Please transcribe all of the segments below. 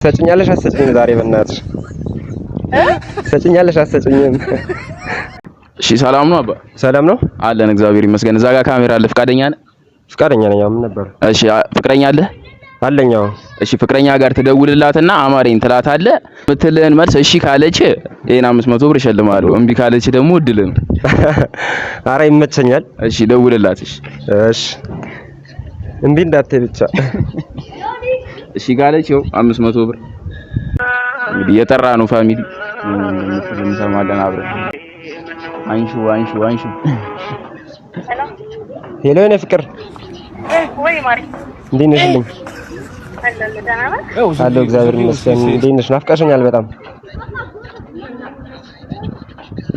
ሰጭኛለሽ አሰጭኝም ዛሬ በእናትሽ ሰጭኛለሽ አሰጭኝም። እሺ ሰላም ነው አባ? ሰላም ነው አለን እግዚአብሔር ይመስገን። እዛ ጋር ካሜራ አለ፣ ፍቃደኛ ነህ? ፍቃደኛ ነኝ። ምን ነበር? እሺ ፍቅረኛ አለ? አለኝ። እሺ ፍቅረኛ ጋር ትደውልላትና አማረኝ ትላታለህ። ምትልህን መልስ እሺ ካለች ይሄን 500 ብር እሸልምሃለሁ፣ እምቢ ካለች ደግሞ እድልህ። ኧረ ይመቸኛል። እሺ ደውልላት። እሺ እምቢ እንዳትይ ብቻ። እሺ ካለች ይኸው 500 ብር እንግዲህ የጠራ ነው ፋሚሊ እንሰማለን አብረን። አንሹ ሄሎ የኔ ፍቅር ወይ ማሪ እንዴት ነሽልኝ? አለሁ እግዚአብሔር ይመስገን። እንዴት ነሽ? ናፍቀሽኛል በጣም።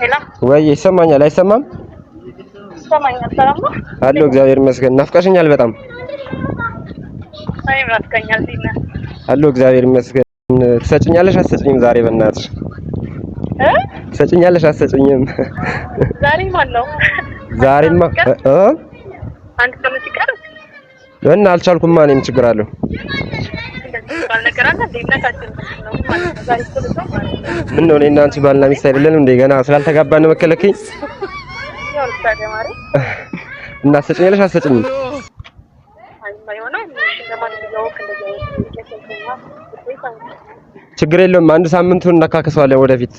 ሄሎ ወይ ይሰማኛል አይሰማም? ይሰማኛል። ሰላም ነው? አለሁ እግዚአብሔር ይመስገን። ናፍቀሽኛል በጣም። አይ ናፍቀኛል ዲና። አለሁ እግዚአብሔር ይመስገን። ትሰጭኛለሽ አትሰጭኝም ዛሬ በእናትሽ? ትሰጭኛለሽ አትሰጭኝም? ዛሬ ማን ነው? ዛሬማ አንድ ቀን ሲቀር እና አልቻልኩም። እኔም ችግር አለው ምን ነው? እኔና አንቺ ባልና ሚስት አይደለንም እንዴ? ገና ስላልተጋባን መከለከኝ? እና ትሰጭኛለሽ አትሰጭኝም? ችግር የለውም። አንድ ሳምንቱን እናካክሰዋለን ወደፊት።